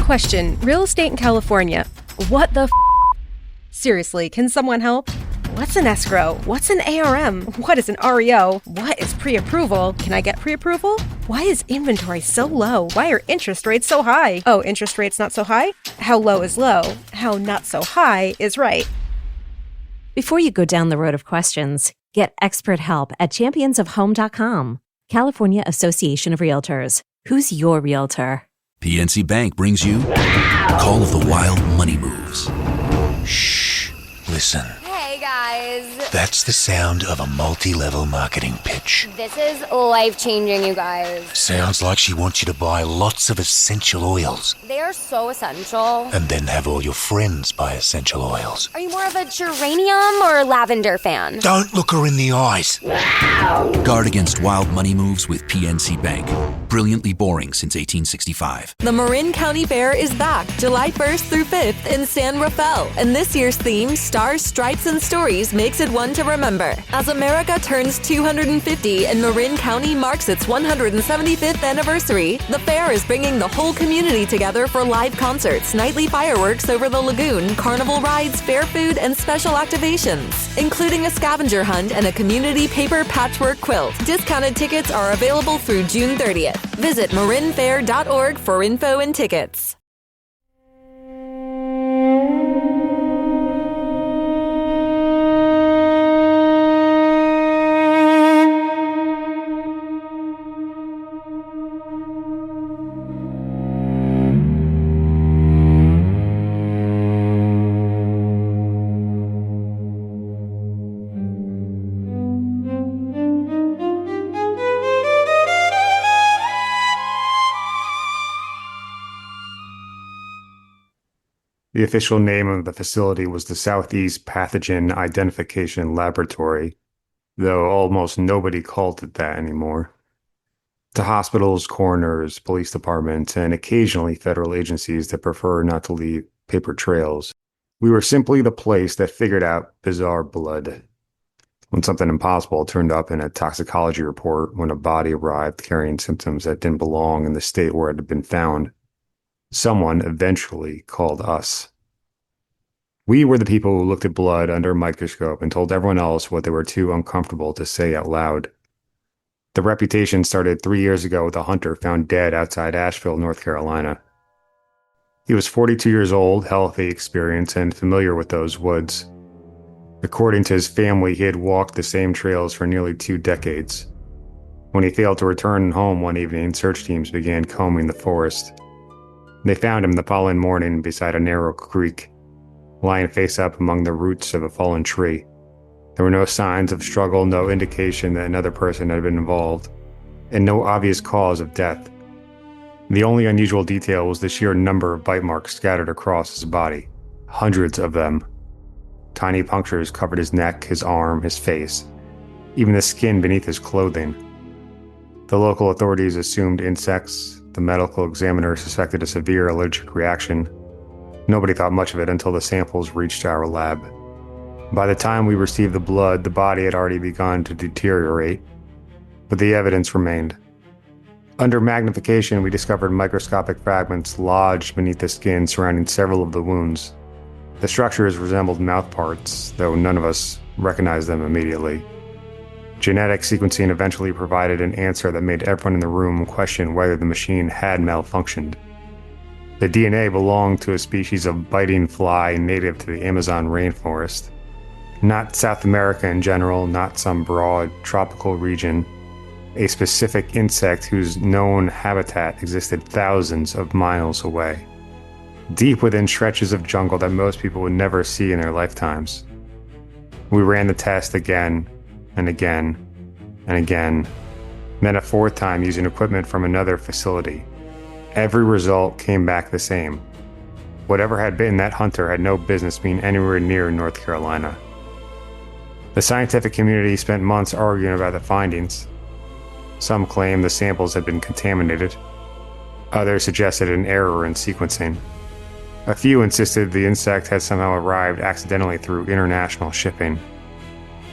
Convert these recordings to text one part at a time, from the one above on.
Question. Real estate in California. What the f***? Seriously, can someone help? What's an escrow? What's an ARM? What is an REO? What is pre-approval? Can I get pre-approval? Why is inventory so low? Why are interest rates so high? Oh, interest rates not so high? How low is low? How not so high is right. Before you go down the road of questions, get expert help at championsofhome.com. California Association of Realtors. Who's your realtor? PNC Bank brings you Call of the Wild Money Moves. Shh. Listen. Hey, guys. That's the sound of a multi-level marketing pitch. This is life-changing, you guys. Sounds like she wants you to buy lots of essential oils. They are so essential. And then have all your friends buy essential oils. Are you more of a geranium or lavender fan? Don't look her in the eyes. Guard against wild money moves with PNC Bank. Brilliantly boring since 1865. The Marin County Fair is back July 1st through 5th in San Rafael. And this year's theme, Stars, Stripes, and Stories, makes it one to remember. As America turns 250 and Marin County marks its 175th anniversary, the fair is bringing the whole community together for live concerts, nightly fireworks over the lagoon, carnival rides, fair food, and special activations, including a scavenger hunt and a community paper patchwork quilt. Discounted tickets are available through June 30th. Visit marinfair.org for info and tickets. The official name of the facility was the Southeast Pathogen Identification Laboratory, though almost nobody called it that anymore. To hospitals, coroners, police departments, and occasionally federal agencies that prefer not to leave paper trails, we were simply the place that figured out bizarre blood. When something impossible turned up in a toxicology report, when a body arrived carrying symptoms that didn't belong in the state where it had been found, someone eventually called us. We were the people who looked at blood under a microscope and told everyone else what they were too uncomfortable to say out loud. The reputation started 3 years ago with a hunter found dead outside Asheville, North Carolina. He was 42 years old, healthy, experienced, and familiar with those woods. According to his family, he had walked the same trails for nearly 2 decades. When he failed to return home one evening, search teams began combing the forest. They found him the following morning beside a narrow creek, lying face up among the roots of a fallen tree. There were no signs of struggle, no indication that another person had been involved, and no obvious cause of death. The only unusual detail was the sheer number of bite marks scattered across his body, hundreds of them. Tiny punctures covered his neck, his arm, his face, even the skin beneath his clothing. The local authorities assumed insects. The medical examiner suspected a severe allergic reaction. Nobody thought much of it until the samples reached our lab. By the time we received the blood, the body had already begun to deteriorate, but the evidence remained. Under magnification, we discovered microscopic fragments lodged beneath the skin surrounding several of the wounds. The structures resembled mouth parts, though none of us recognized them immediately. Genetic sequencing eventually provided an answer that made everyone in the room question whether the machine had malfunctioned. The DNA belonged to a species of biting fly native to the Amazon rainforest. Not South America in general, not some broad tropical region. A specific insect whose known habitat existed thousands of miles away, deep within stretches of jungle that most people would never see in their lifetimes. We ran the test again and again and again, then a 4th time using equipment from another facility. Every result came back the same. Whatever had bitten that hunter had no business being anywhere near North Carolina. The scientific community spent months arguing about the findings. Some claimed the samples had been contaminated. Others suggested an error in sequencing. A few insisted the insect had somehow arrived accidentally through international shipping.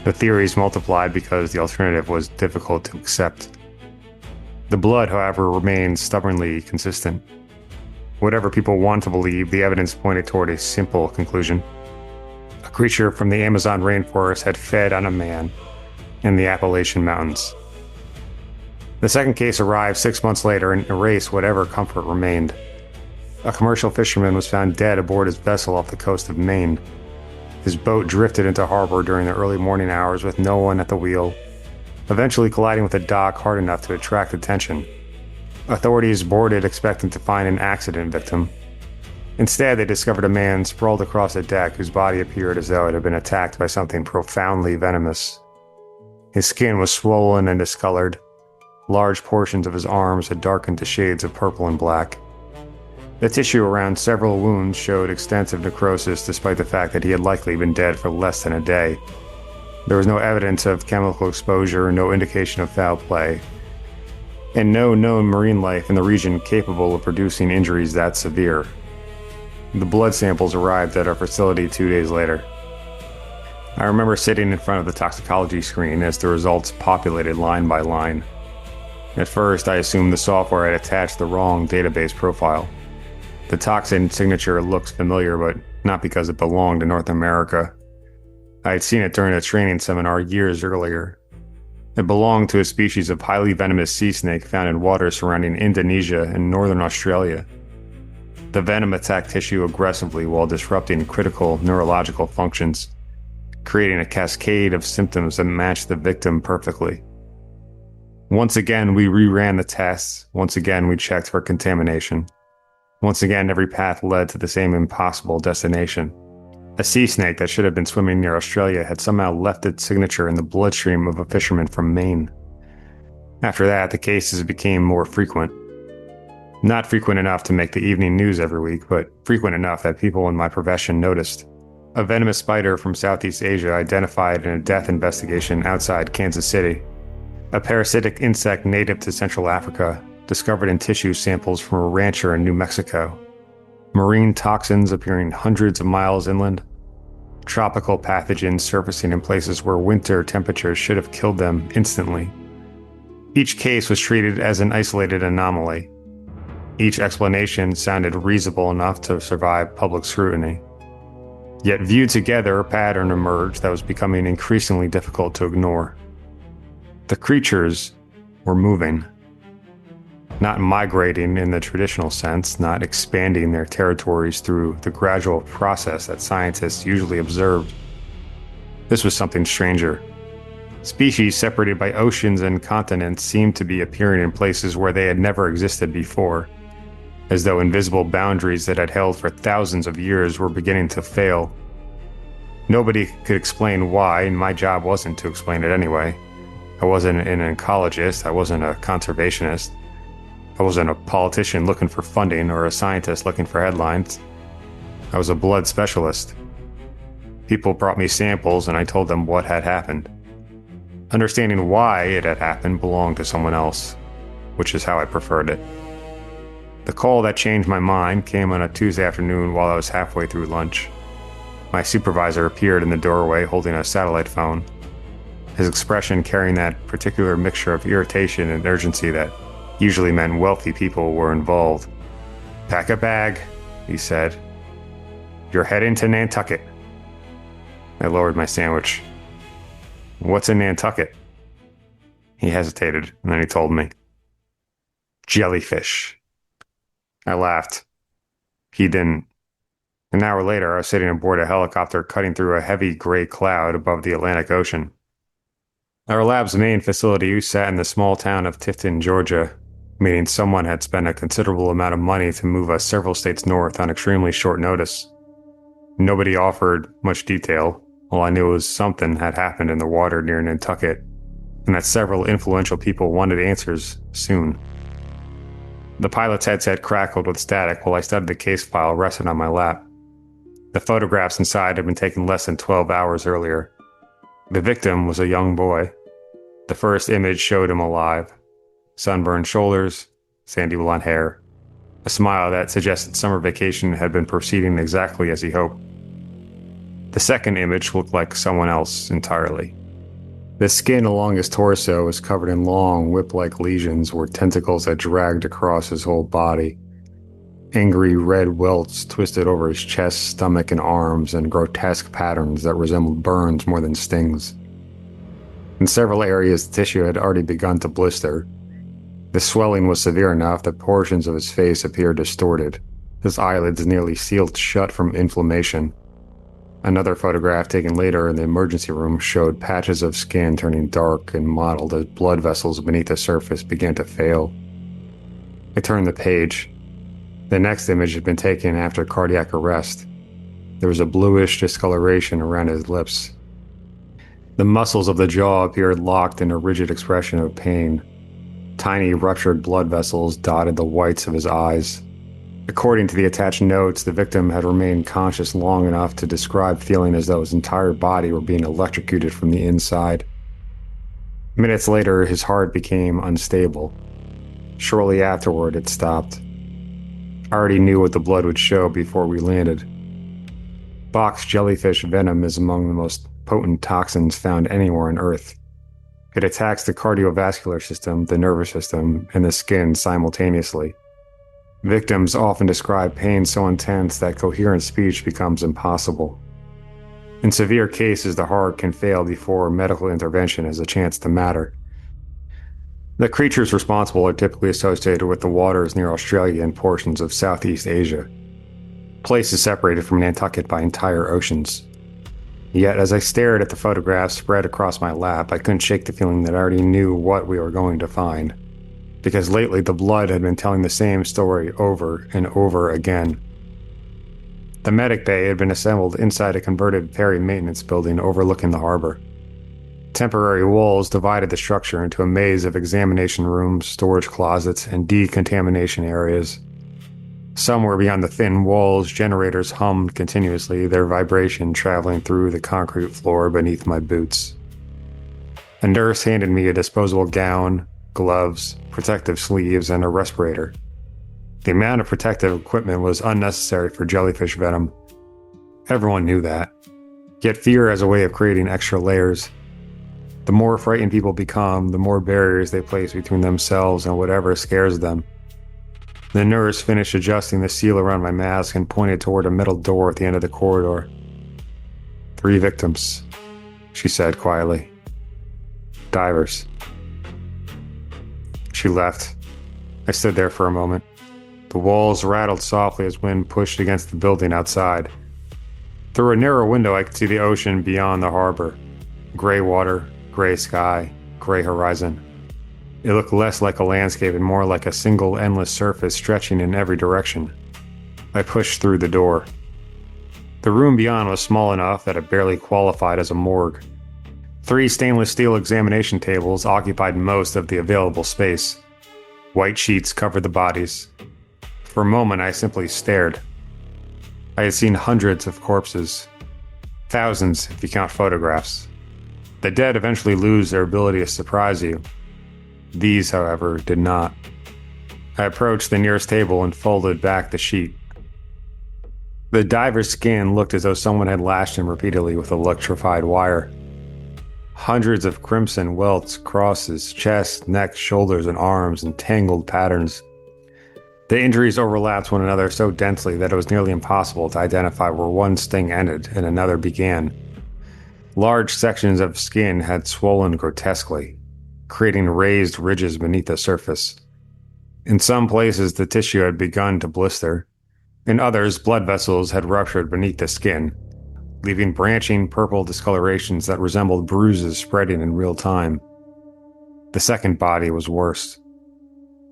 The theories multiplied because the alternative was difficult to accept. The blood, however, remained stubbornly consistent. Whatever people want to believe, the evidence pointed toward a simple conclusion. A creature from the Amazon rainforest had fed on a man in the Appalachian Mountains. The second case arrived 6 months later and erased whatever comfort remained. A commercial fisherman was found dead aboard his vessel off the coast of Maine. His boat drifted into harbor during the early morning hours with no one at the wheel, eventually colliding with a dock hard enough to attract attention. Authorities boarded expecting to find an accident victim. Instead, they discovered a man sprawled across the deck whose body appeared as though it had been attacked by something profoundly venomous. His skin was swollen and discolored. Large portions of his arms had darkened to shades of purple and black. The tissue around several wounds showed extensive necrosis despite the fact that he had likely been dead for less than a day. There was no evidence of chemical exposure, no indication of foul play, and no known marine life in the region capable of producing injuries that severe. The blood samples arrived at our facility 2 days later. I remember sitting in front of the toxicology screen as the results populated line by line. At first, I assumed the software had attached the wrong database profile. The toxin signature looks familiar, but not because it belonged to North America. I had seen it during a training seminar years earlier. It belonged to a species of highly venomous sea snake found in waters surrounding Indonesia and northern Australia. The venom attacked tissue aggressively while disrupting critical neurological functions, creating a cascade of symptoms that matched the victim perfectly. Once again, we reran the tests. Once again, we checked for contamination. Once again, every path led to the same impossible destination. A sea snake that should have been swimming near Australia had somehow left its signature in the bloodstream of a fisherman from Maine. After that, the cases became more frequent. Not frequent enough to make the evening news every week, but frequent enough that people in my profession noticed. A venomous spider from Southeast Asia identified in a death investigation outside Kansas City. A parasitic insect native to Central Africa, discovered in tissue samples from a rancher in New Mexico. Marine toxins appearing hundreds of miles inland. Tropical pathogens surfacing in places where winter temperatures should have killed them instantly. Each case was treated as an isolated anomaly. Each explanation sounded reasonable enough to survive public scrutiny. Yet viewed together, a pattern emerged that was becoming increasingly difficult to ignore. The creatures were moving. Not migrating in the traditional sense, not expanding their territories through the gradual process that scientists usually observed. This was something stranger. Species separated by oceans and continents seemed to be appearing in places where they had never existed before, as though invisible boundaries that had held for thousands of years were beginning to fail. Nobody could explain why, and my job wasn't to explain it anyway. I wasn't an ecologist, I wasn't a conservationist. I wasn't a politician looking for funding or a scientist looking for headlines. I was a blood specialist. People brought me samples and I told them what had happened. Understanding why it had happened belonged to someone else, which is how I preferred it. The call that changed my mind came on a Tuesday afternoon while I was halfway through lunch. My supervisor appeared in the doorway holding a satellite phone, his expression carrying that particular mixture of irritation and urgency that usually meant wealthy people were involved. "Pack a bag," he said. "You're heading to Nantucket." I lowered my sandwich. "What's in Nantucket?" He hesitated, and then he told me. "Jellyfish." I laughed. He didn't. An hour later, I was sitting aboard a helicopter cutting through a heavy gray cloud above the Atlantic Ocean. Our lab's main facility sat in the small town of Tifton, Georgia, meaning someone had spent a considerable amount of money to move us several states north on extremely short notice. Nobody offered much detail. All I knew was something had happened in the water near Nantucket, and that several influential people wanted answers soon. The pilot's headset crackled with static while I studied the case file resting on my lap. The photographs inside had been taken less than 12 hours earlier. The victim was a young boy. The first image showed him alive. Sunburned shoulders, sandy blonde hair, a smile that suggested summer vacation had been proceeding exactly as he hoped. The second image looked like someone else entirely. The skin along his torso was covered in long, whip-like lesions where tentacles had dragged across his whole body. Angry red welts twisted over his chest, stomach, and arms in grotesque patterns that resembled burns more than stings. In several areas, the tissue had already begun to blister. The swelling was severe enough that portions of his face appeared distorted, his eyelids nearly sealed shut from inflammation. Another photograph taken later in the emergency room showed patches of skin turning dark and mottled as blood vessels beneath the surface began to fail. I turned the page. The next image had been taken after cardiac arrest. There was a bluish discoloration around his lips. The muscles of the jaw appeared locked in a rigid expression of pain. Tiny ruptured blood vessels dotted the whites of his eyes. According to the attached notes, the victim had remained conscious long enough to describe feeling as though his entire body were being electrocuted from the inside. Minutes later, his heart became unstable. Shortly afterward, it stopped. I already knew what the blood would show before we landed. Box jellyfish venom is among the most potent toxins found anywhere on Earth. It attacks the cardiovascular system, the nervous system, and the skin simultaneously. Victims often describe pain so intense that coherent speech becomes impossible. In severe cases, the heart can fail before medical intervention has a chance to matter. The creatures responsible are typically associated with the waters near Australia and portions of Southeast Asia, places separated from Nantucket by entire oceans. Yet, as I stared at the photographs spread across my lap, I couldn't shake the feeling that I already knew what we were going to find, because lately the blood had been telling the same story over and over again. The medic bay had been assembled inside a converted ferry maintenance building overlooking the harbor. Temporary walls divided the structure into a maze of examination rooms, storage closets, and decontamination areas. Somewhere beyond the thin walls, generators hummed continuously, their vibration traveling through the concrete floor beneath my boots. A nurse handed me a disposable gown, gloves, protective sleeves, and a respirator. The amount of protective equipment was unnecessary for jellyfish venom. Everyone knew that. Yet fear has a way of creating extra layers. The more frightened people become, the more barriers they place between themselves and whatever scares them. The nurse finished adjusting the seal around my mask and pointed toward a metal door at the end of the corridor. 3 victims, she said quietly. Divers. She left. I stood there for a moment. The walls rattled softly as wind pushed against the building outside. Through a narrow window, I could see the ocean beyond the harbor. Gray water, gray sky, gray horizon. It looked less like a landscape and more like a single endless surface stretching in every direction. I pushed through the door. The room beyond was small enough that it barely qualified as a morgue. 3 stainless steel examination tables occupied most of the available space. White sheets covered the bodies. For a moment, I simply stared. I had seen hundreds of corpses. Thousands, if you count photographs. The dead eventually lose their ability to surprise you. These, however, did not. I approached the nearest table and folded back the sheet. The diver's skin looked as though someone had lashed him repeatedly with electrified wire. Hundreds of crimson welts across his chest, neck, shoulders, and arms in tangled patterns. The injuries overlapped one another so densely that it was nearly impossible to identify where one sting ended and another began. Large sections of skin had swollen grotesquely, creating raised ridges beneath the surface. In some places, the tissue had begun to blister. In others, blood vessels had ruptured beneath the skin, leaving branching purple discolorations that resembled bruises spreading in real time. The second body was worse.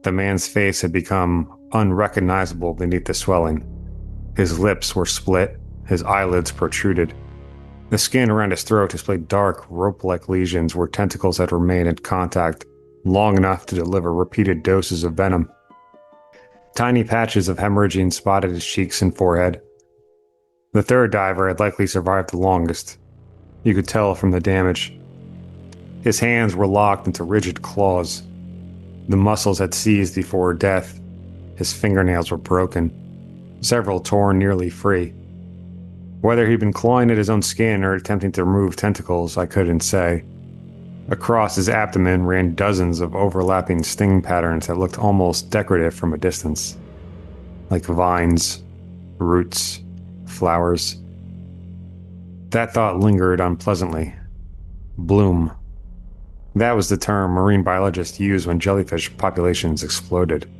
The man's face had become unrecognizable beneath the swelling. His lips were split, his eyelids protruded. The skin around his throat displayed dark, rope-like lesions where tentacles had remained in contact long enough to deliver repeated doses of venom. Tiny patches of hemorrhaging spotted his cheeks and forehead. The third diver had likely survived the longest. You could tell from the damage. His hands were locked into rigid claws. The muscles had seized before death. His fingernails were broken, several torn nearly free. Whether he'd been clawing at his own skin or attempting to remove tentacles, I couldn't say. Across his abdomen ran dozens of overlapping sting patterns that looked almost decorative from a distance. like vines, roots, flowers. That thought lingered unpleasantly. Bloom. That was the term marine biologists used when jellyfish populations exploded.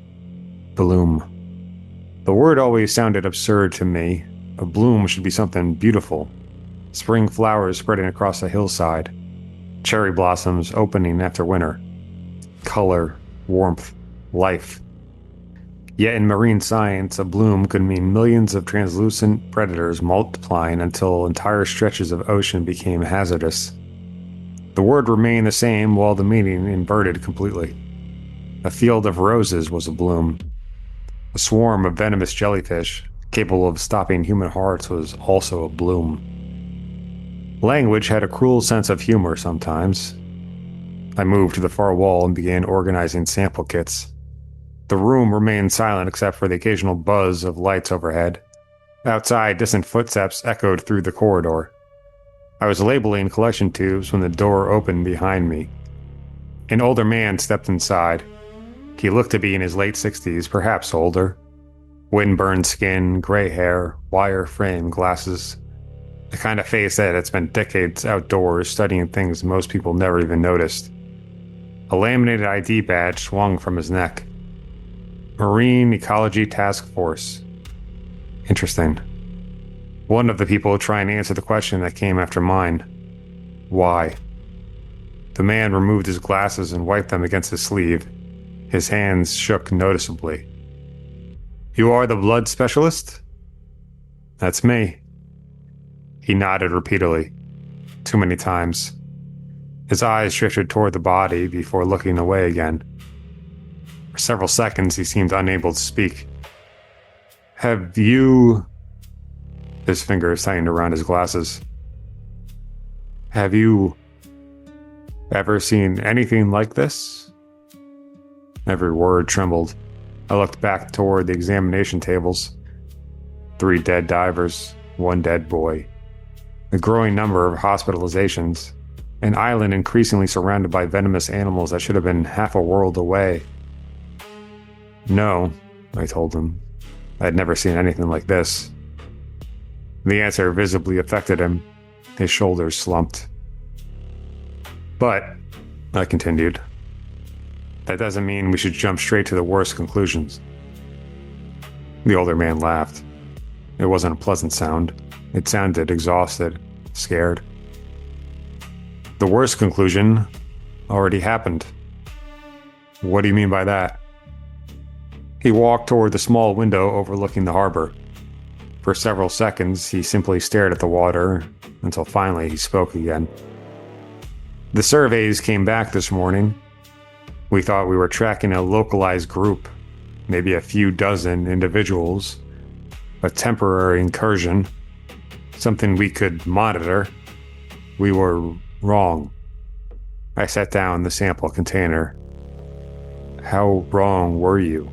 Bloom. The word always sounded absurd to me. A bloom should be something beautiful. Spring flowers spreading across a hillside. Cherry blossoms opening after winter. Color, warmth, life. Yet in marine science, a bloom could mean millions of translucent predators multiplying until entire stretches of ocean became hazardous. The word remained the same while the meaning inverted completely. A field of roses was a bloom. A swarm of venomous jellyfish, capable of stopping human hearts, was also a bloom. Language had a cruel sense of humor sometimes. I moved to the far wall and began organizing sample kits. The room remained silent except for the occasional buzz of lights overhead. Outside, distant footsteps echoed through the corridor. I was labeling collection tubes when the door opened behind me. An older man stepped inside. He looked to be in his late 60s, perhaps older. Windburned skin, gray hair, wire frame glasses. The kind of face that had spent decades outdoors studying things most people never even noticed. A laminated ID badge swung from his neck. Marine Ecology Task Force. Interesting. One of the people trying to answer the question that came after mine. Why? The man removed his glasses and wiped them against his sleeve. His hands shook noticeably. You are the blood specialist? That's me. He nodded repeatedly. Too many times. His eyes drifted toward the body before looking away again. For several seconds, he seemed unable to speak. Have you... His fingers tightened around his glasses. Have you ever seen anything like this? Every word trembled. I looked back toward the examination tables. 3 dead divers, 1 dead boy. A growing number of hospitalizations. An island increasingly surrounded by venomous animals that should have been half a world away. No, I told him. I'd never seen anything like this. The answer visibly affected him. His shoulders slumped. But, I continued, that doesn't mean we should jump straight to the worst conclusions. The older man laughed. It wasn't a pleasant sound. It sounded exhausted, scared. The worst conclusion already happened. What do you mean by that? He walked toward the small window overlooking the harbor. For several seconds, he simply stared at the water, until finally he spoke again. The surveys came back this morning. We thought we were tracking a localized group, maybe a few dozen individuals, a temporary incursion, something we could monitor. We were wrong. I set down the sample container. How wrong were you?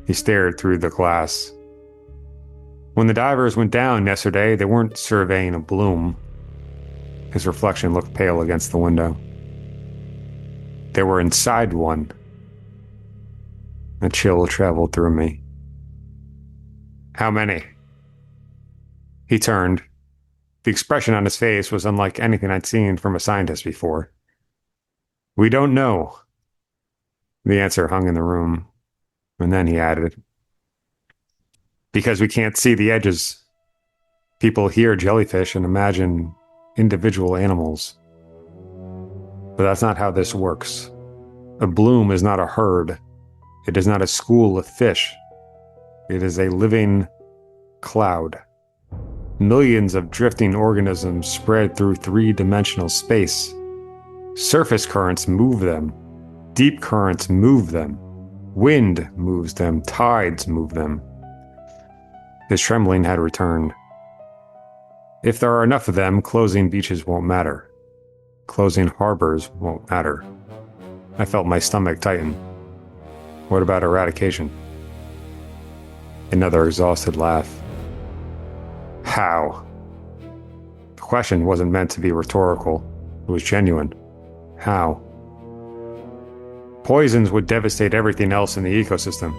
He stared through the glass. When the divers went down yesterday, they weren't surveying a bloom. His reflection looked pale against the window. They were inside one. A chill traveled through me. How many? He turned. The expression on his face was unlike anything I'd seen from a scientist before. We don't know. The answer hung in the room, and then he added, because we can't see the edges. People hear jellyfish and imagine individual animals. But that's not how this works. A bloom is not a herd. It is not a school of fish. It is a living cloud. Millions of drifting organisms spread through 3-dimensional space. Surface currents move them. Deep currents move them. Wind moves them. Tides move them. His trembling had returned. If there are enough of them, closing beaches won't matter. Closing harbors won't matter. I felt my stomach tighten. What about eradication? Another exhausted laugh. How? The question wasn't meant to be rhetorical. It was genuine. How? Poisons would devastate everything else in the ecosystem.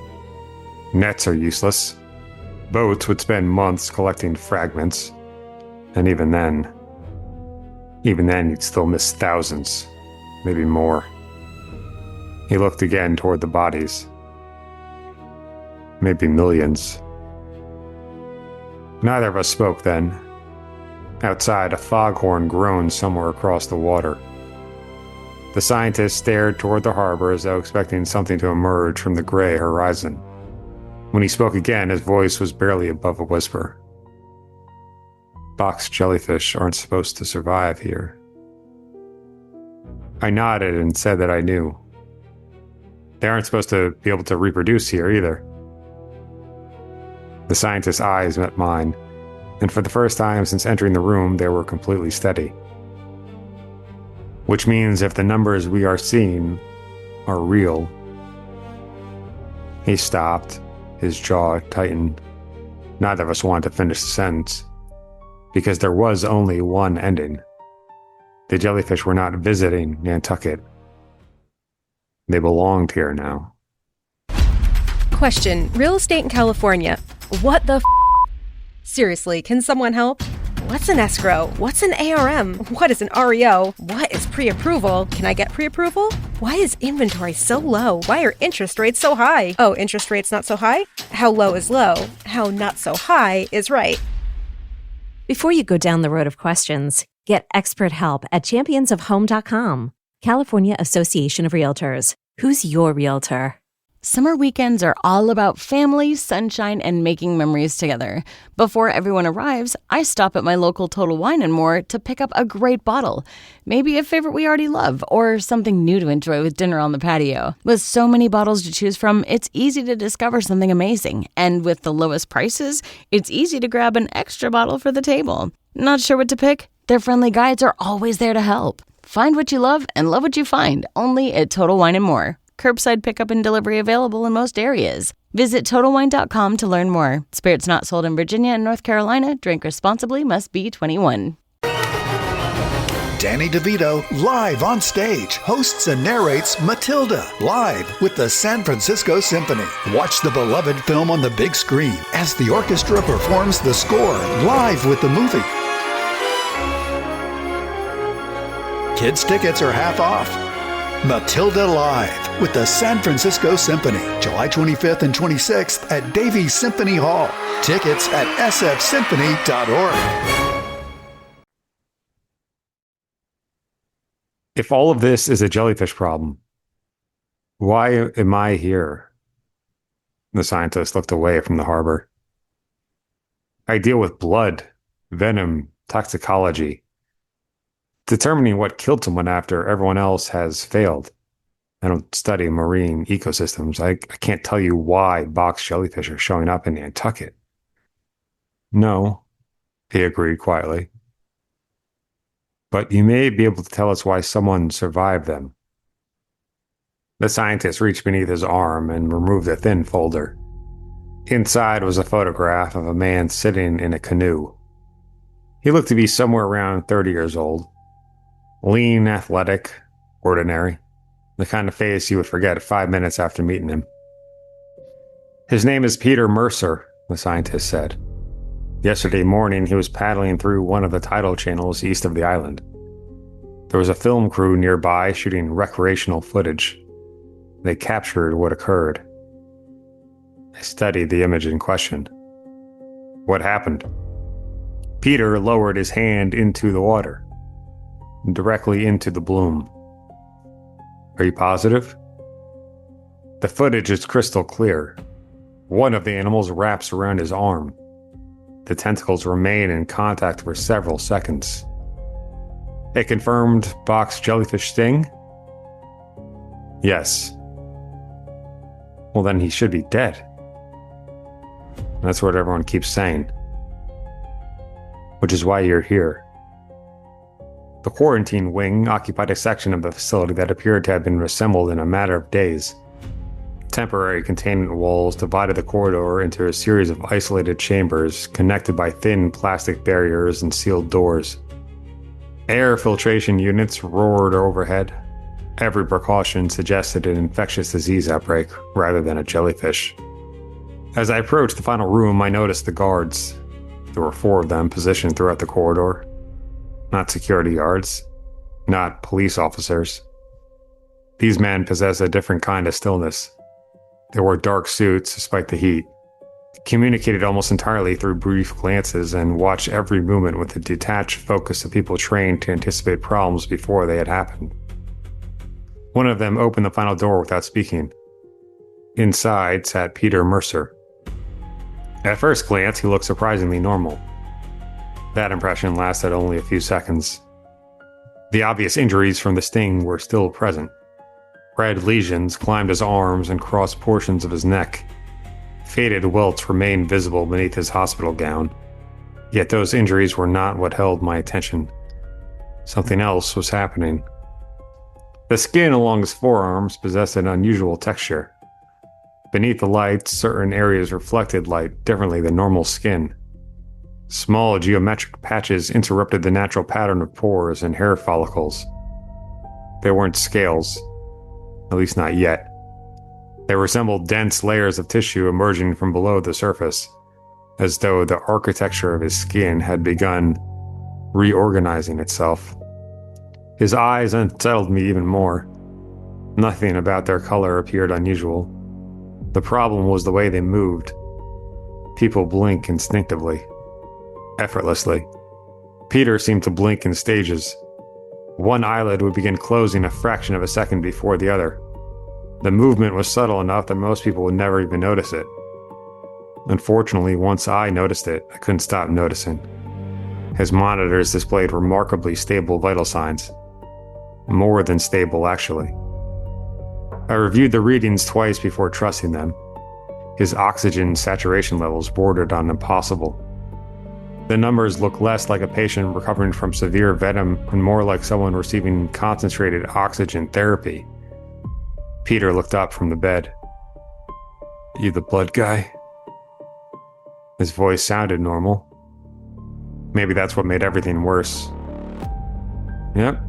Nets are useless. Boats would spend months collecting fragments. And even then you'd still miss thousands, maybe more. He looked again toward the bodies. Maybe millions. Neither of us spoke then. Outside, a foghorn groaned somewhere across the water. The scientist stared toward the harbor as though expecting something to emerge from the gray horizon. When he spoke again, his voice was barely above a whisper. Box jellyfish aren't supposed to survive here. I nodded and said that I knew. They aren't supposed to be able to reproduce here either. The scientist's eyes met mine, and for the first time since entering the room, they were completely steady. Which means if the numbers we are seeing are real. He stopped, his jaw tightened. Neither of us wanted to finish the sentence, because there was only one ending. The jellyfish were not visiting Nantucket. They belonged here now. Question: real estate in California. What the Seriously, can someone help? What's an escrow? What's an ARM? What is an REO? What is pre-approval? Can I get pre-approval? Why is inventory so low? Why are interest rates so high? Oh, interest rates not so high? How low is low? How not so high is right. Before you go down the road of questions, get expert help at championsofhome.com. California Association of Realtors. Who's your realtor? Summer weekends are all about family, sunshine, and making memories together. Before everyone arrives, I stop at my local Total Wine & More to pick up a great bottle. Maybe a favorite we already love, or something new to enjoy with dinner on the patio. With so many bottles to choose from, it's easy to discover something amazing. And with the lowest prices, it's easy to grab an extra bottle for the table. Not sure what to pick? Their friendly guides are always there to help. Find what you love and love what you find, only at Total Wine & More. Curbside pickup and delivery available in most areas. Visit TotalWine.com to learn more. Spirits not sold in Virginia and North Carolina. Drink responsibly. Must be 21. Danny DeVito, live on stage, hosts and narrates Matilda, live with the San Francisco Symphony. Watch the beloved film on the big screen as the orchestra performs the score live with the movie. Kids' tickets are half off. Matilda Live with the San Francisco Symphony, July 25th and 26th at Davies Symphony Hall. Tickets at sfsymphony.org. If all of this is a jellyfish problem, why am I here? The scientist looked away from the harbor. I deal with blood, venom, toxicology. Determining what killed someone after everyone else has failed. I don't study marine ecosystems. I can't tell you why box jellyfish are showing up in Nantucket. No, he agreed quietly. But you may be able to tell us why someone survived them. The scientist reached beneath his arm and removed a thin folder. Inside was a photograph of a man sitting in a canoe. He looked to be somewhere around 30 years old. Lean, athletic, ordinary. The kind of face you would forget 5 minutes after meeting him. His name is Peter Mercer, the scientist said. Yesterday morning, he was paddling through one of the tidal channels east of the island. There was a film crew nearby shooting recreational footage. They captured what occurred. I studied the image in question. What happened? Peter lowered his hand into the water. Directly into the bloom. Are you positive? The footage is crystal clear. One of the animals wraps around his arm. The tentacles remain in contact for several seconds. A confirmed box jellyfish sting? Yes. Well, then he should be dead. That's what everyone keeps saying. Which is why you're here. The quarantine wing occupied a section of the facility that appeared to have been reassembled in a matter of days. Temporary containment walls divided the corridor into a series of isolated chambers connected by thin plastic barriers and sealed doors. Air filtration units roared overhead. Every precaution suggested an infectious disease outbreak rather than a jellyfish. As I approached the final room, I noticed the guards. There were 4 of them positioned throughout the corridor. Not security guards, not police officers. These men possessed a different kind of stillness. They wore dark suits despite the heat, communicated almost entirely through brief glances, and watched every movement with a detached focus of people trained to anticipate problems before they had happened. One of them opened the final door without speaking. Inside sat Peter Mercer. At first glance, he looked surprisingly normal. That impression lasted only a few seconds. The obvious injuries from the sting were still present. Red lesions climbed his arms and crossed portions of his neck. Faded welts remained visible beneath his hospital gown. Yet those injuries were not what held my attention. Something else was happening. The skin along his forearms possessed an unusual texture. Beneath the light, certain areas reflected light differently than normal skin. Small geometric patches interrupted the natural pattern of pores and hair follicles. They weren't scales, at least not yet. They resembled dense layers of tissue emerging from below the surface, as though the architecture of his skin had begun reorganizing itself. His eyes unsettled me even more. Nothing about their color appeared unusual. The problem was the way they moved. People blink instinctively, effortlessly. Peter seemed to blink in stages. One eyelid would begin closing a fraction of a second before the other. The movement was subtle enough that most people would never even notice it. Unfortunately, once I noticed it, I couldn't stop noticing. His monitors displayed remarkably stable vital signs. More than stable, actually. I reviewed the readings twice before trusting them. His oxygen saturation levels bordered on impossible. The numbers looked less like a patient recovering from severe venom and more like someone receiving concentrated oxygen therapy. Peter looked up from the bed. "You the blood guy?" His voice sounded normal. Maybe that's what made everything worse. "Yep,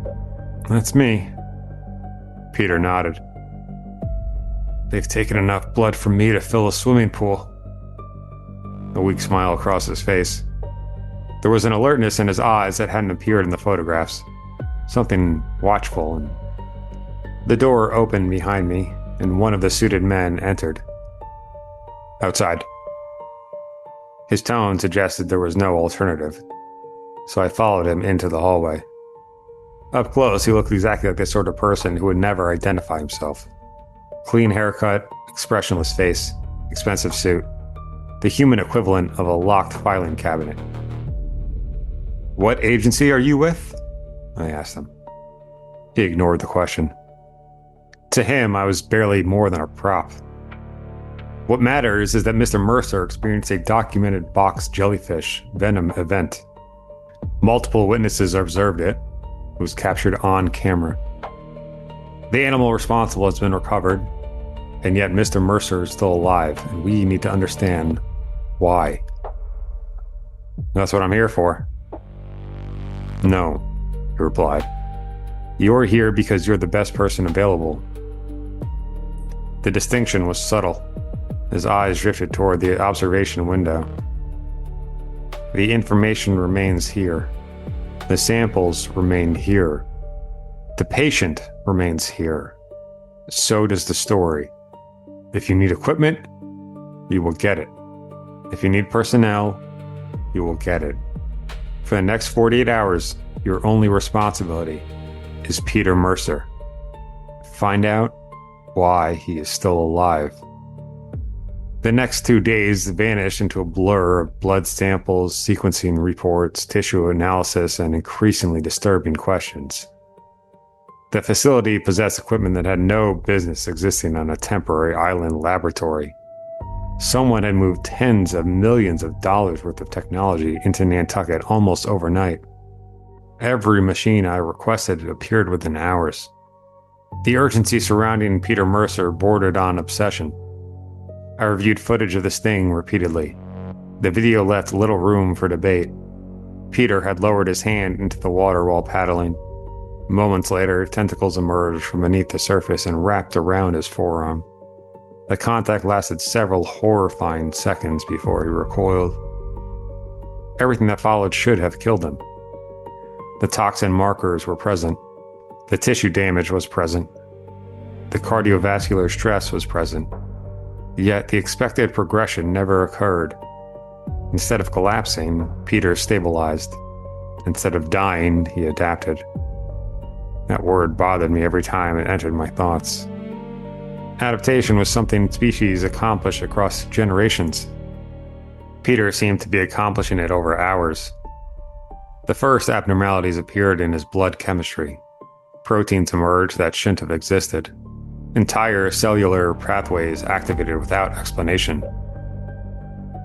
that's me." Peter nodded. "They've taken enough blood from me to fill a swimming pool." A weak smile across his face. There was an alertness in his eyes that hadn't appeared in the photographs. Something watchful. And the door opened behind me, and one of the suited men entered. "Outside." His tone suggested there was no alternative, so I followed him into the hallway. Up close, he looked exactly like the sort of person who would never identify himself. Clean haircut, expressionless face, expensive suit. The human equivalent of a locked filing cabinet. "What agency are you with?" I asked him. He ignored the question. To him, I was barely more than a prop. "What matters is that Mr. Mercer experienced a documented box jellyfish venom event. Multiple witnesses observed it. It was captured on camera. The animal responsible has been recovered, and yet Mr. Mercer is still alive, and we need to understand why." "That's what I'm here for." "No," he replied. "You're here because you're the best person available." The distinction was subtle. His eyes drifted toward the observation window. "The information remains here. The samples remain here. The patient remains here. So does the story. If you need equipment, you will get it. If you need personnel, you will get it. For the next 48 hours, your only responsibility is Peter Mercer. Find out why he is still alive." The next 2 days vanished into a blur of blood samples, sequencing reports, tissue analysis, and increasingly disturbing questions. The facility possessed equipment that had no business existing on a temporary island laboratory. Someone had moved tens of millions of dollars worth of technology into Nantucket almost overnight. Every machine I requested appeared within hours. The urgency surrounding Peter Mercer bordered on obsession. I reviewed footage of the sting repeatedly. The video left little room for debate. Peter had lowered his hand into the water while paddling. Moments later, tentacles emerged from beneath the surface and wrapped around his forearm. The contact lasted several horrifying seconds before he recoiled. Everything that followed should have killed him. The toxin markers were present. The tissue damage was present. The cardiovascular stress was present. Yet the expected progression never occurred. Instead of collapsing, Peter stabilized. Instead of dying, he adapted. That word bothered me every time it entered my thoughts. Adaptation was something species accomplish across generations. Peter seemed to be accomplishing it over hours. The first abnormalities appeared in his blood chemistry. Proteins emerged that shouldn't have existed. Entire cellular pathways activated without explanation.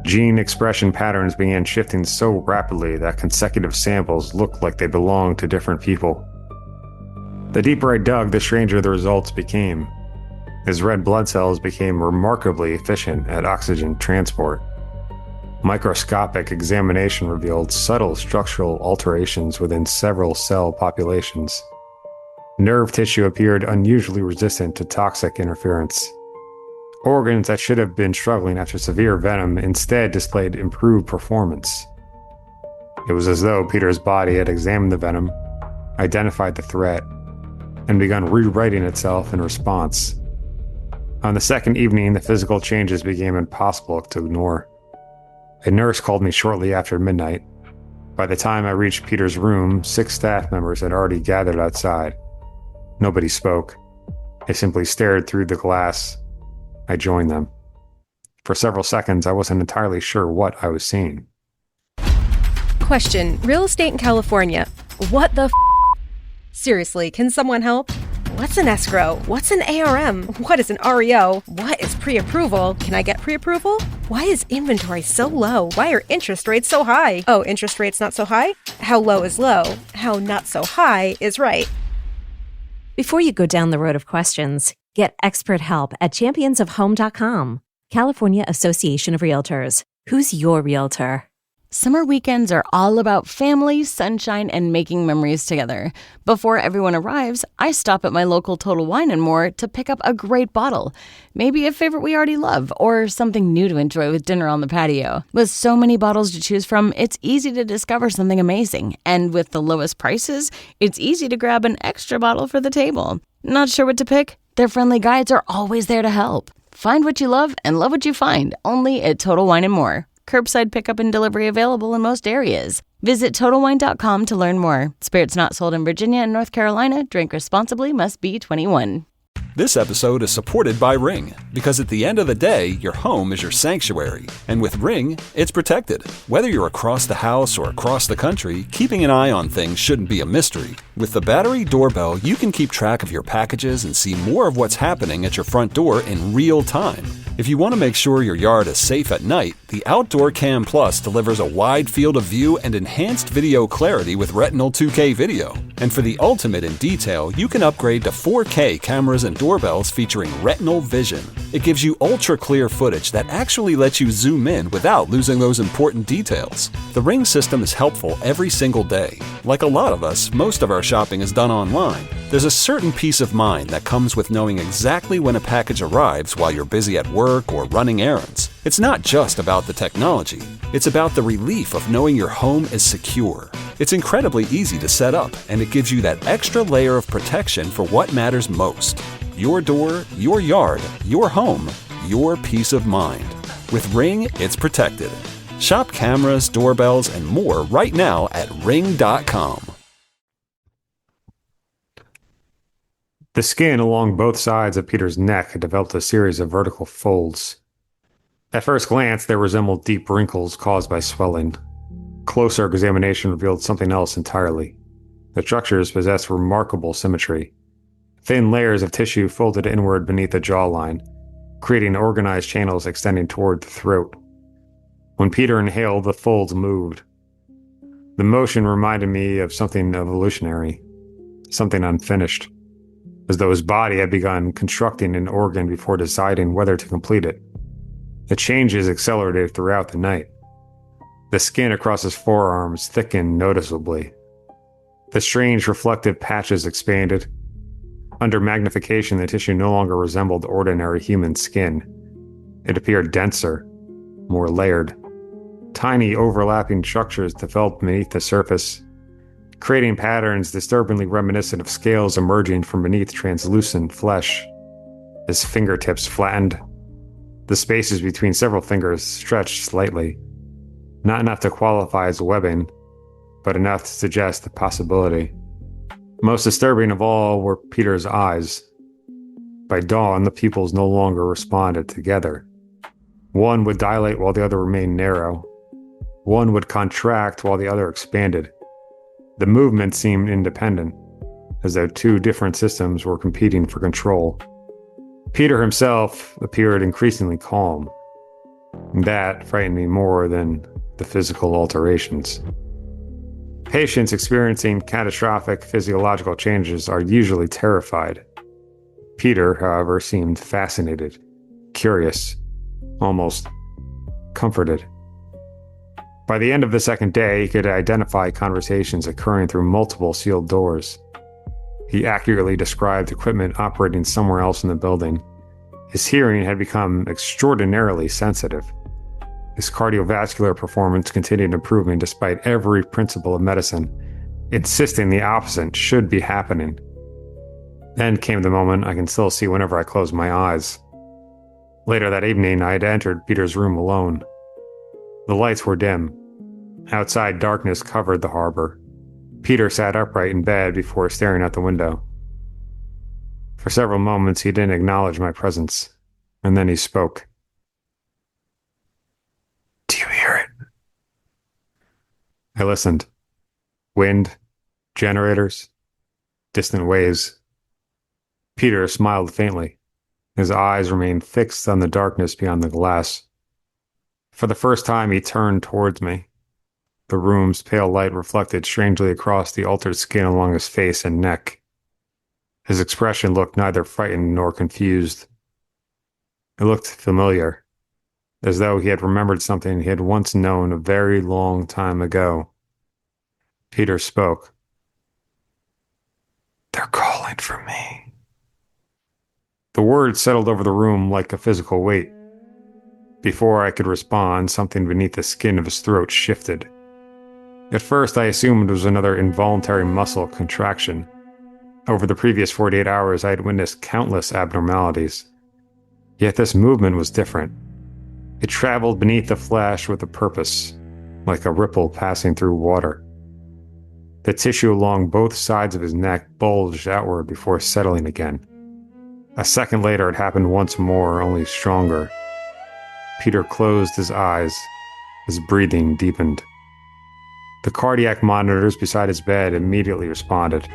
Gene expression patterns began shifting so rapidly that consecutive samples looked like they belonged to different people. The deeper I dug, the stranger the results became. His red blood cells became remarkably efficient at oxygen transport. Microscopic examination revealed subtle structural alterations within several cell populations. Nerve tissue appeared unusually resistant to toxic interference. Organs that should have been struggling after severe venom instead displayed improved performance. It was as though Peter's body had examined the venom, identified the threat, and begun rewriting itself in response. On the second evening, the physical changes became impossible to ignore. A nurse called me shortly after midnight. By the time I reached Peter's room, 6 staff members had already gathered outside. Nobody spoke. They simply stared through the glass. I joined them. For several seconds, I wasn't entirely sure what I was seeing. Question: real estate in California. What the Seriously, can someone help? What's an escrow? What's an ARM? What is an REO? What is pre-approval? Can I get pre-approval? Why is inventory so low? Why are interest rates so high? Oh, interest rates not so high? How low is low? How not so high is right. Before you go down the road of questions, get expert help at championsofhome.com. California Association of Realtors. Who's your realtor? Summer weekends are all about family, sunshine, and making memories together. Before everyone arrives, I stop at my local Total Wine & More to pick up a great bottle. Maybe a favorite we already love, or something new to enjoy with dinner on the patio. With so many bottles to choose from, it's easy to discover something amazing. And with the lowest prices, it's easy to grab an extra bottle for the table. Not sure what to pick? Their friendly guides are always there to help. Find what you love and love what you find, only at Total Wine & More. Curbside pickup and delivery available in most areas. Visit TotalWine.com to learn more. Spirits not sold in Virginia and North Carolina. Drink responsibly. Must be 21. This episode is supported by Ring, because at the end of the day, your home is your sanctuary. And with Ring, it's protected. Whether you're across the house or across the country, keeping an eye on things shouldn't be a mystery. With the battery doorbell, you can keep track of your packages and see more of what's happening at your front door in real time. If you want to make sure your yard is safe at night, the Outdoor Cam Plus delivers a wide field of view and enhanced video clarity with Retinal 2K video. And for the ultimate in detail, you can upgrade to 4K cameras and doorbells featuring Retinal Vision. It gives you ultra-clear footage that actually lets you zoom in without losing those important details. The Ring system is helpful every single day. Like a lot of us, most of our shopping is done online. There's a certain peace of mind that comes with knowing exactly when a package arrives while you're busy at work or running errands. It's not just about the technology. It's about the relief of knowing your home is secure. It's incredibly easy to set up, and it gives you that extra layer of protection for what matters most. Your door, your yard, your home, your peace of mind. With Ring, it's protected. Shop cameras, doorbells, and more right now at ring.com. The skin along both sides of Peter's neck had developed a series of vertical folds. At first glance, they resembled deep wrinkles caused by swelling. Closer examination revealed something else entirely. The structures possessed remarkable symmetry. Thin layers of tissue folded inward beneath the jawline, creating organized channels extending toward the throat. When Peter inhaled, the folds moved. The motion reminded me of something evolutionary, something unfinished, as though his body had begun constructing an organ before deciding whether to complete it. The changes accelerated throughout the night. The skin across his forearms thickened noticeably. The strange reflective patches expanded. Under magnification, the tissue no longer resembled ordinary human skin. It appeared denser, more layered. Tiny overlapping structures developed beneath the surface, creating patterns disturbingly reminiscent of scales emerging from beneath translucent flesh. His fingertips flattened. The spaces between several fingers stretched slightly, not enough to qualify as webbing, but enough to suggest the possibility. Most disturbing of all were Peter's eyes. By dawn, the pupils no longer responded together. One would dilate while the other remained narrow. One would contract while the other expanded. The movement seemed independent, as though two different systems were competing for control. Peter himself appeared increasingly calm. That frightened me more than the physical alterations. Patients experiencing catastrophic physiological changes are usually terrified. Peter, however, seemed fascinated, curious, almost comforted. By the end of the second day, he could identify conversations occurring through multiple sealed doors. He accurately described equipment operating somewhere else in the building. His hearing had become extraordinarily sensitive. His cardiovascular performance continued improving despite every principle of medicine, insisting the opposite should be happening. Then came the moment I can still see whenever I close my eyes. Later that evening, I had entered Peter's room alone. The lights were dim. Outside, darkness covered the harbor. Peter sat upright in bed before staring out the window. For several moments, he didn't acknowledge my presence, and then he spoke. "Do you hear it?" I listened. Wind, generators, distant waves. Peter smiled faintly. His eyes remained fixed on the darkness beyond the glass. For the first time, he turned towards me. The room's pale light reflected strangely across the altered skin along his face and neck. His expression looked neither frightened nor confused. It looked familiar, as though he had remembered something he had once known a very long time ago. Peter spoke. "They're calling for me." The words settled over the room like a physical weight. Before I could respond, something beneath the skin of his throat shifted. At first, I assumed it was another involuntary muscle contraction. Over the previous 48 hours, I had witnessed countless abnormalities. Yet this movement was different. It traveled beneath the flesh with a purpose, like a ripple passing through water. The tissue along both sides of his neck bulged outward before settling again. A second later, it happened once more, only stronger. Peter closed his eyes. His breathing deepened. The cardiac monitors beside his bed immediately responded,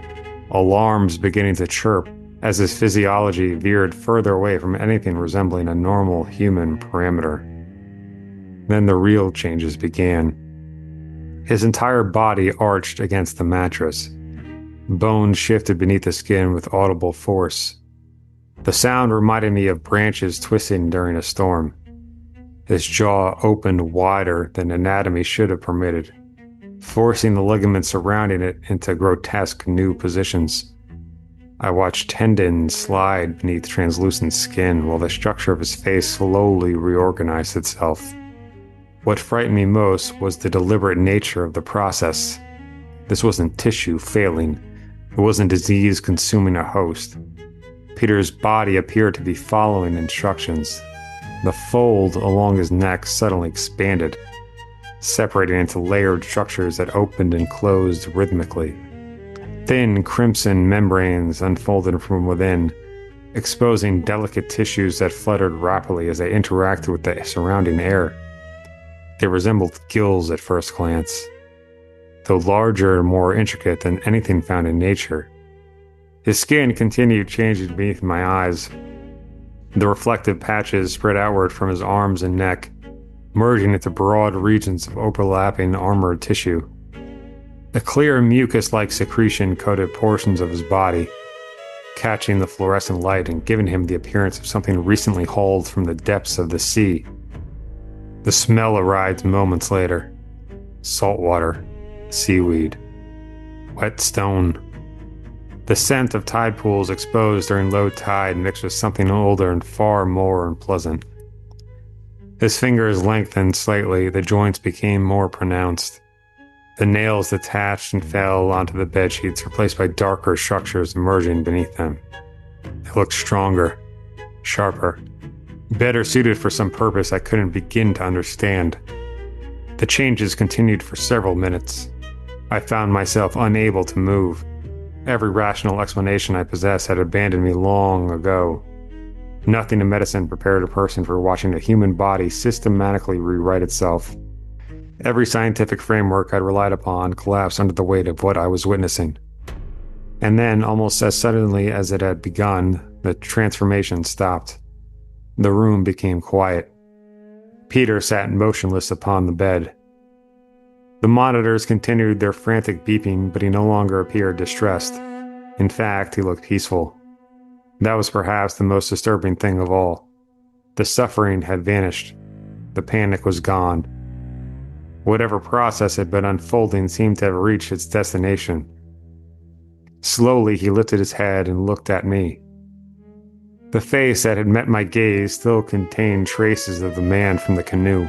alarms beginning to chirp as his physiology veered further away from anything resembling a normal human parameter. Then the real changes began. His entire body arched against the mattress. Bones shifted beneath the skin with audible force. The sound reminded me of branches twisting during a storm. His jaw opened wider than anatomy should have permitted, forcing the ligaments surrounding it into grotesque new positions. I watched tendons slide beneath translucent skin while the structure of his face slowly reorganized itself. What frightened me most was the deliberate nature of the process. This wasn't tissue failing. It wasn't disease consuming a host. Peter's body appeared to be following instructions. The fold along his neck suddenly expanded, separating into layered structures that opened and closed rhythmically. Thin crimson membranes unfolded from within, exposing delicate tissues that fluttered rapidly as they interacted with the surrounding air. They resembled gills at first glance, though larger and more intricate than anything found in nature. His skin continued changing beneath my eyes. The reflective patches spread outward from his arms and neck, merging into broad regions of overlapping armored tissue. A clear mucus-like secretion coated portions of his body, catching the fluorescent light and giving him the appearance of something recently hauled from the depths of the sea. The smell arrived moments later. Salt water, seaweed, wet stone. The scent of tide pools exposed during low tide mixed with something older and far more unpleasant. His fingers lengthened slightly, the joints became more pronounced. The nails detached and fell onto the bedsheets, replaced by darker structures emerging beneath them. They looked stronger, sharper, better suited for some purpose I couldn't begin to understand. The changes continued for several minutes. I found myself unable to move. Every rational explanation I possessed had abandoned me long ago. Nothing in medicine prepared a person for watching a human body systematically rewrite itself. Every scientific framework I'd relied upon collapsed under the weight of what I was witnessing. And then, almost as suddenly as it had begun, the transformation stopped. The room became quiet. Peter sat motionless upon the bed. The monitors continued their frantic beeping, but he no longer appeared distressed. In fact, he looked peaceful. That was perhaps the most disturbing thing of all. The suffering had vanished. The panic was gone. Whatever process had been unfolding seemed to have reached its destination. Slowly, he lifted his head and looked at me. The face that had met my gaze still contained traces of the man from the canoe.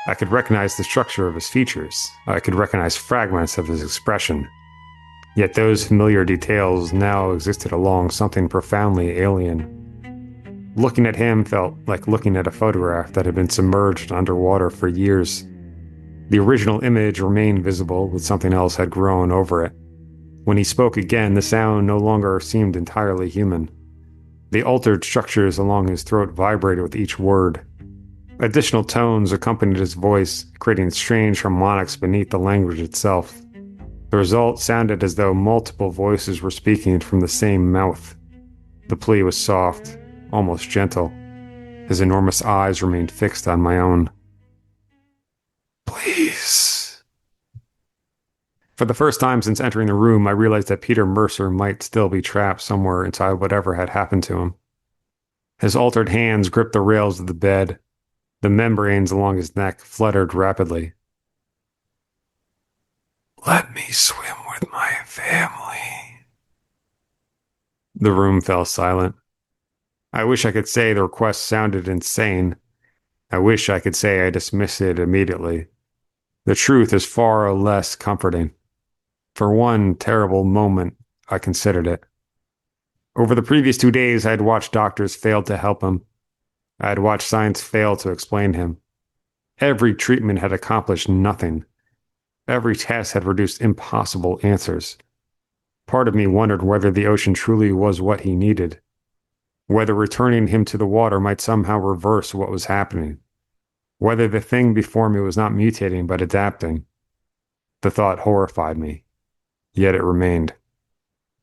I could recognize the structure of his features. I could recognize fragments of his expression. Yet those familiar details now existed along something profoundly alien. Looking at him felt like looking at a photograph that had been submerged underwater for years. The original image remained visible, but something else had grown over it. When he spoke again, the sound no longer seemed entirely human. The altered structures along his throat vibrated with each word. Additional tones accompanied his voice, creating strange harmonics beneath the language itself. The result sounded as though multiple voices were speaking from the same mouth. The plea was soft, almost gentle. His enormous eyes remained fixed on my own. Please. For the first time since entering the room, I realized that Peter Mercer might still be trapped somewhere inside whatever had happened to him. His altered hands gripped the rails of the bed. The membranes along his neck fluttered rapidly. Let me swim with my family. The room fell silent. I wish I could say the request sounded insane. I wish I could say I dismissed it immediately. The truth is far less comforting. For one terrible moment, I considered it. Over the previous 2 days, I had watched doctors fail to help him. I had watched science fail to explain him. Every treatment had accomplished nothing. Every test had produced impossible answers. Part of me wondered whether the ocean truly was what he needed. Whether returning him to the water might somehow reverse what was happening. Whether the thing before me was not mutating but adapting. The thought horrified me. Yet it remained.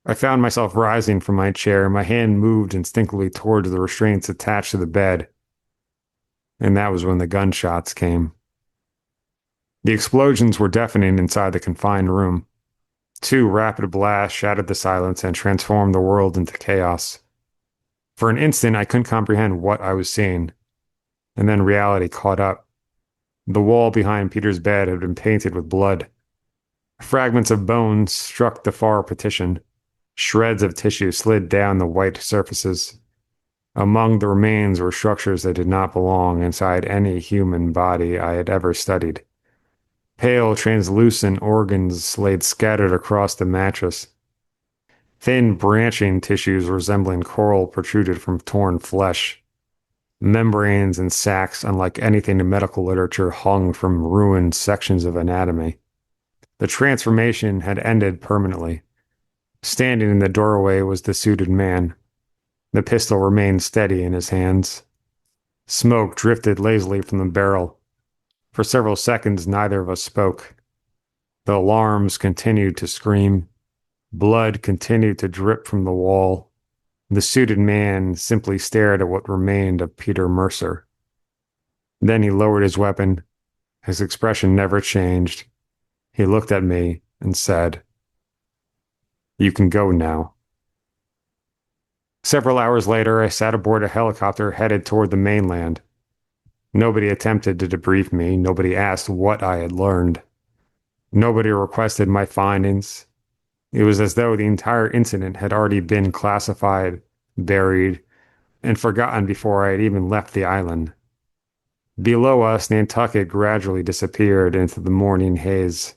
I found myself rising from my chair, my hand moved instinctively towards the restraints attached to the bed. And that was when the gunshots came. The explosions were deafening inside the confined room. 2 rapid blasts shattered the silence and transformed the world into chaos. For an instant, I couldn't comprehend what I was seeing. And then reality caught up. The wall behind Peter's bed had been painted with blood. Fragments of bone struck the far partition. Shreds of tissue slid down the white surfaces. Among the remains were structures that did not belong inside any human body I had ever studied. Pale, translucent organs laid scattered across the mattress. Thin, branching tissues resembling coral protruded from torn flesh. Membranes and sacs, unlike anything in medical literature, hung from ruined sections of anatomy. The transformation had ended permanently. Standing in the doorway was the suited man. The pistol remained steady in his hands. Smoke drifted lazily from the barrel. For several seconds, neither of us spoke. The alarms continued to scream. Blood continued to drip from the wall. The suited man simply stared at what remained of Peter Mercer. Then he lowered his weapon. His expression never changed. He looked at me and said, "You can go now." Several hours later, I sat aboard a helicopter headed toward the mainland. Nobody attempted to debrief me. Nobody asked what I had learned. Nobody requested my findings. It was as though the entire incident had already been classified, buried, and forgotten before I had even left the island. Below us, Nantucket gradually disappeared into the morning haze.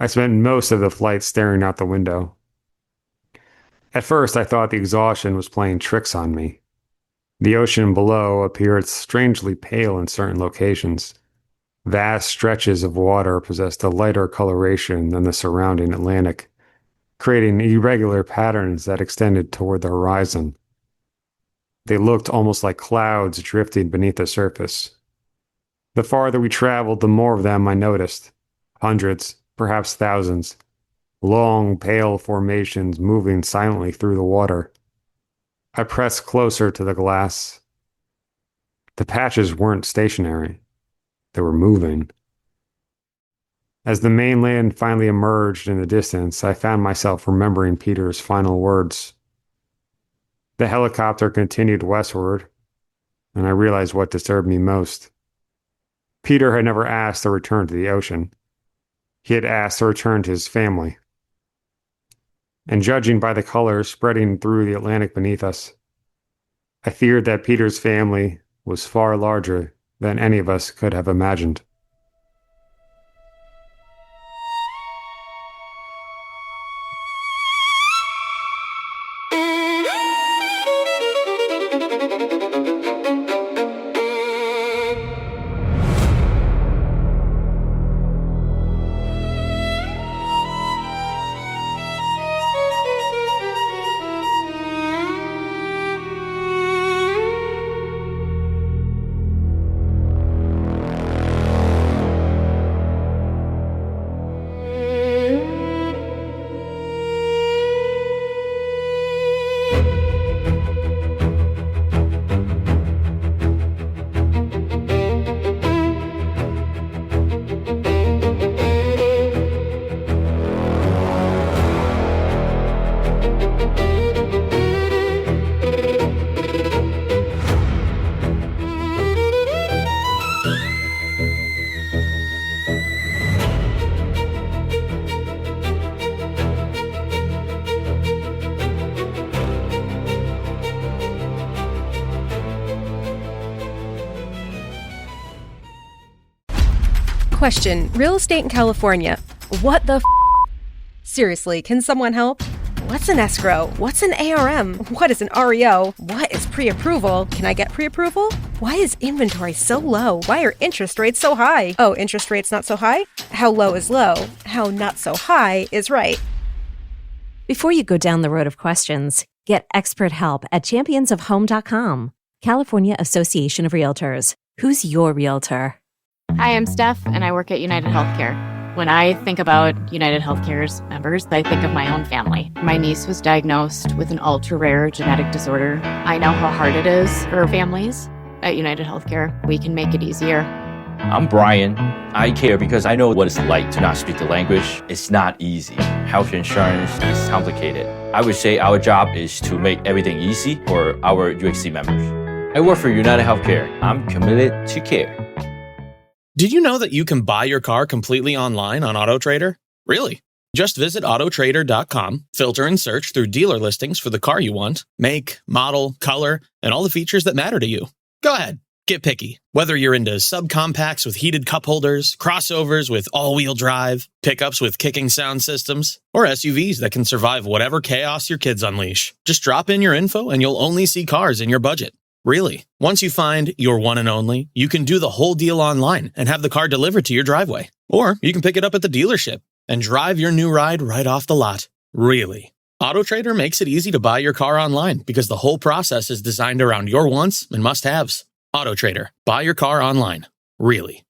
I spent most of the flight staring out the window. At first, I thought the exhaustion was playing tricks on me. The ocean below appeared strangely pale in certain locations. Vast stretches of water possessed a lighter coloration than the surrounding Atlantic, creating irregular patterns that extended toward the horizon. They looked almost like clouds drifting beneath the surface. The farther we traveled, the more of them I noticed. Hundreds, perhaps thousands. Long, pale formations moving silently through the water. I pressed closer to the glass. The patches weren't stationary. They were moving. As the mainland finally emerged in the distance, I found myself remembering Peter's final words. The helicopter continued westward, and I realized what disturbed me most. Peter had never asked to return to the ocean. He had asked to return to his family. And judging by the colors spreading through the Atlantic beneath us, I feared that Peter's family was far larger than any of us could have imagined. Question: real estate in California. What the Seriously, can someone help? What's an escrow? What's an ARM? What is an REO? What is pre-approval? Can I get pre-approval? Why is inventory so low? Why are interest rates so high? Oh, interest rates not so high? How low is low? How not so high is right? Before you go down the road of questions, get expert help at championsofhome.com. California Association of Realtors. Who's your realtor? Hi, I'm Steph, and I work at United Healthcare. When I think about United Healthcare's members, I think of my own family. My niece was diagnosed with an ultra-rare genetic disorder. I know how hard it is for families. At United Healthcare, we can make it easier. I'm Brian. I care because I know what it's like to not speak the language. It's not easy. Health insurance is complicated. I would say our job is to make everything easy for our UHC members. I work for United Healthcare. I'm committed to care. Did you know that you can buy your car completely online on AutoTrader? Really? Just visit autotrader.com, filter and search through dealer listings for the car you want, make, model, color, and all the features that matter to you. Go ahead, get picky. Whether you're into subcompacts with heated cup holders, crossovers with all-wheel drive, pickups with kicking sound systems, or SUVs that can survive whatever chaos your kids unleash. Just drop in your info and you'll only see cars in your budget. Really. Once you find your one and only, you can do the whole deal online and have the car delivered to your driveway. Or you can pick it up at the dealership and drive your new ride right off the lot. Really. AutoTrader makes it easy to buy your car online because the whole process is designed around your wants and must-haves. AutoTrader. Buy your car online. Really.